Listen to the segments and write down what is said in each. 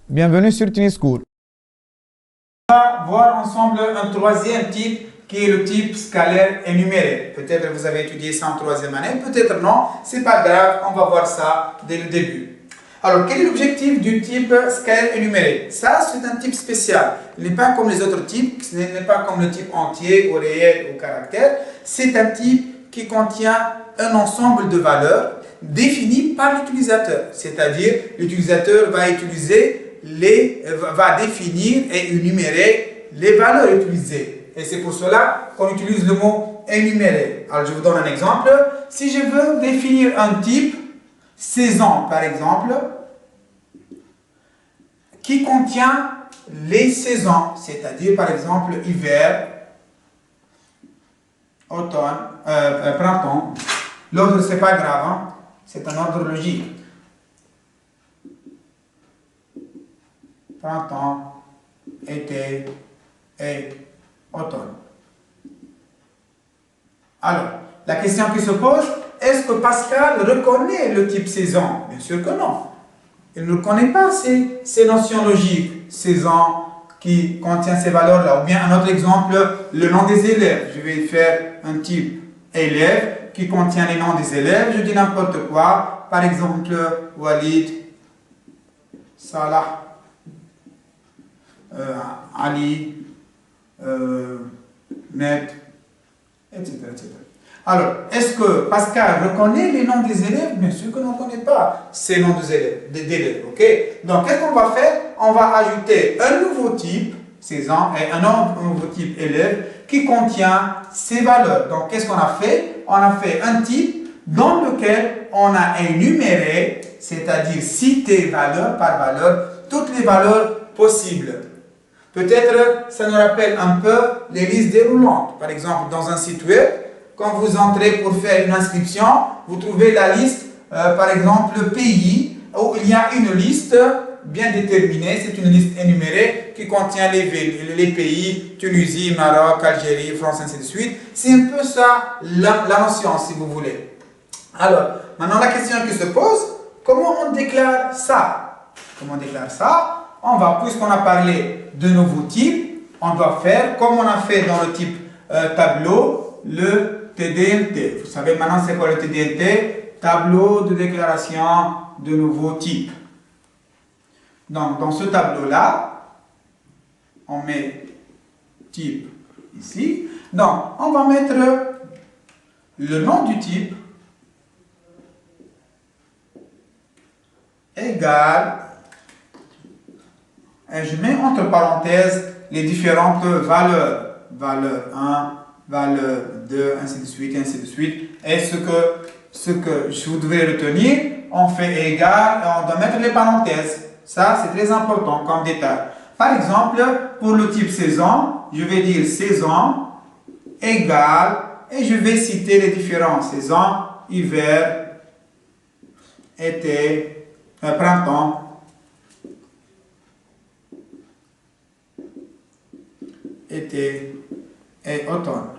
Bienvenue sur Tunis School. On va voir ensemble un troisième type qui est le type scalaire énuméré. Peut-être que vous avez étudié ça en troisième année, peut-être non, c'est pas grave, on va voir ça dès le début. Alors, quel est l'objectif du type scalaire énuméré? Ça, c'est un type spécial. Il n'est pas comme les autres types, ce n'est pas comme le type entier, au réel, au caractère. C'est un type qui contient un ensemble de valeurs définies par l'utilisateur. C'est-à-dire, l'utilisateur va définir et énumérer les valeurs utilisées. Et c'est pour cela qu'on utilise le mot énumérer. Alors, je vous donne un exemple. Si je veux définir un type saison, par exemple, qui contient les saisons, c'est-à-dire, par exemple, hiver, automne, printemps. L'ordre, c'est pas grave, hein? C'est un ordre logique. Printemps, été et automne. Alors, la question qui se pose, est-ce que Pascal reconnaît le type saison? Bien sûr que non. Il ne connaît pas ces notions logiques, saison qui contient ces valeurs-là. Ou bien un autre exemple, le nom des élèves. Je vais faire un type élève qui contient les noms des élèves. Je dis n'importe quoi. Par exemple, Walid, Salah, Ali, Med, etc., etc. Alors, est-ce que Pascal reconnaît les noms des élèves? Bien sûr que l'on ne connaît pas ces noms d'élèves. Ok? Donc, qu'est-ce qu'on va faire? On va ajouter un nouveau type, saison, et un nouveau type élève qui contient ces valeurs. Donc, qu'est-ce qu'on a fait? On a fait un type dans lequel on a énuméré, c'est-à-dire cité valeur par valeur, toutes les valeurs possibles. Peut-être, ça nous rappelle un peu les listes déroulantes. Par exemple, dans un site web, quand vous entrez pour faire une inscription, vous trouvez la liste, par exemple, pays, où il y a une liste bien déterminée, c'est une liste énumérée qui contient les pays, Tunisie, Maroc, Algérie, France, ainsi de suite. C'est un peu ça la notion, si vous voulez. Alors, maintenant la question qui se pose, comment on déclare ça? Comment on déclare ça? Puisqu'on a parlé de nouveaux types, on doit faire, comme on a fait dans le type tableau, le TDNT. Vous savez maintenant c'est quoi le TDNT? Tableau de déclaration de nouveaux types. Donc, dans ce tableau-là, on met type ici. Donc, on va mettre le nom du type égal, et je mets entre parenthèses les différentes valeurs. Valeur 1, valeur 2, ainsi de suite, ainsi de suite. Et ce que vous devez retenir, on fait égal et on doit mettre les parenthèses. Ça, c'est très important comme détail. Par exemple, pour le type saison, je vais dire saison égale, et je vais citer les différentes saisons, hiver, été, printemps, été et automne.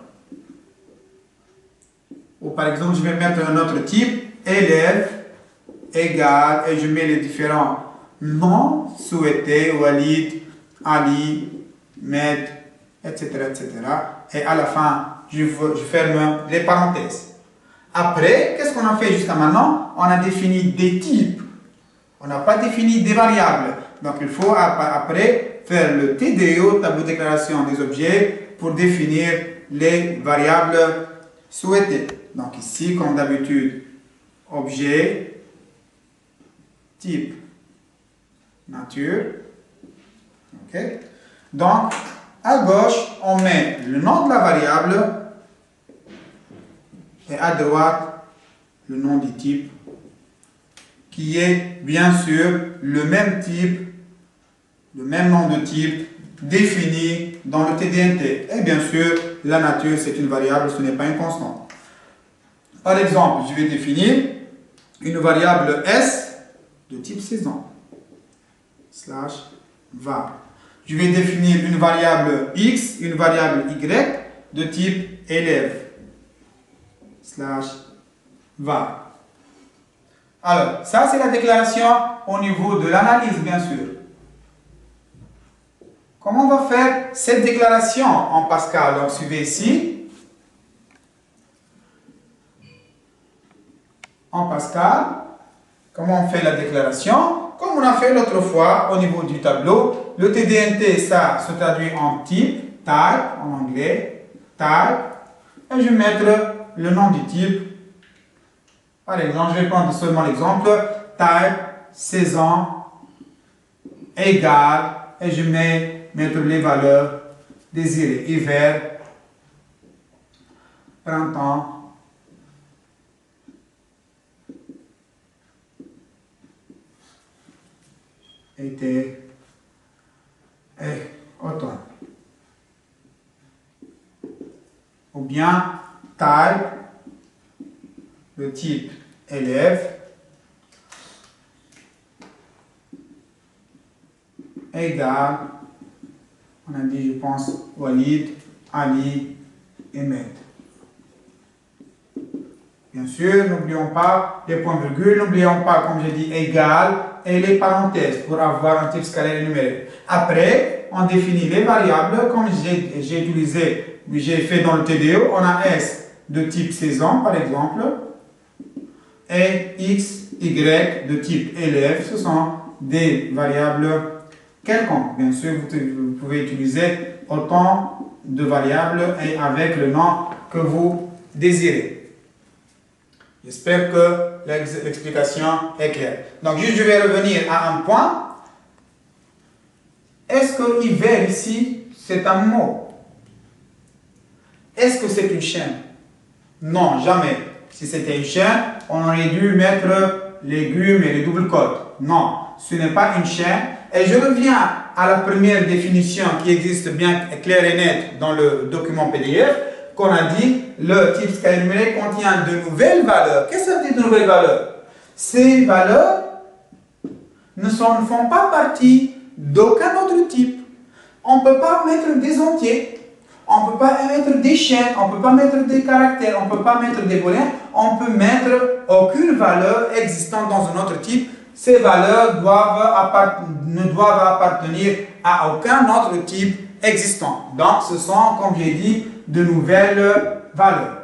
Ou par exemple, je vais mettre un autre type, élève, égal, et je mets les différents noms souhaités, Walid, Ali, Med, etc., etc. Et à la fin, je ferme les parenthèses. Après, qu'est-ce qu'on a fait jusqu'à maintenant? On a défini des types. On n'a pas défini des variables. Donc, il faut après faire le TDO, tableau de déclaration des objets, pour définir les variables souhaitées. Donc, ici, comme d'habitude, objet, type, nature. OK? Donc, à gauche, on met le nom de la variable et à droite, le nom du type qui est bien sûr le même type, le même nom de type défini dans le TDNT. Et bien sûr, la nature, c'est une variable, ce n'est pas une constante. Par exemple, je vais définir une variable S de type saison, /var. Je vais définir une variable X, une variable Y de type élève, /var. Alors, ça c'est la déclaration au niveau de l'analyse, bien sûr. Comment on va faire cette déclaration en Pascal? Donc, suivez ici. En Pascal, comment on fait la déclaration? Comme on a fait l'autre fois au niveau du tableau, le TDNT, ça se traduit en type, type en anglais, type, et je vais mettre le nom du type. Par exemple, je vais prendre seulement l'exemple, type, saison, égale, et je vais mettre les valeurs désirées, hiver, printemps, été et automne. Ou bien type, le type élève, égale, on a dit, je pense, Walid, Ali et Med. Bien sûr, n'oublions pas les points-virgules, n'oublions pas, comme j'ai dit, égal et les parenthèses pour avoir un type scalaire numérique. Après, on définit les variables, comme j'ai fait dans le TDO, on a S de type saison, par exemple, et X, Y de type élève, ce sont des variables quelconques. Bien sûr, vous pouvez utiliser autant de variables et avec le nom que vous désirez. J'espère que l'explication est claire. Donc, juste je vais revenir à un point. Est-ce que hiver ici, c'est un mot? Est-ce que c'est une chaîne? Non, jamais. Si c'était une chaîne, on aurait dû mettre légumes et les doubles cotes. Non, ce n'est pas une chaîne. Et je reviens à la première définition qui existe bien claire et nette dans le document PDF, qu'on a dit, le type scalaire numérique contient de nouvelles valeurs. Qu'est-ce que ça veut dire de nouvelles valeurs? Ces valeurs ne font pas partie d'aucun autre type. On ne peut pas mettre des entiers. On ne peut pas mettre des chaînes, on ne peut pas mettre des caractères, on ne peut pas mettre des booléens, on ne peut mettre aucune valeur existante dans un autre type. Ces valeurs ne doivent appartenir à aucun autre type existant. Donc, ce sont, comme j'ai dit, de nouvelles valeurs.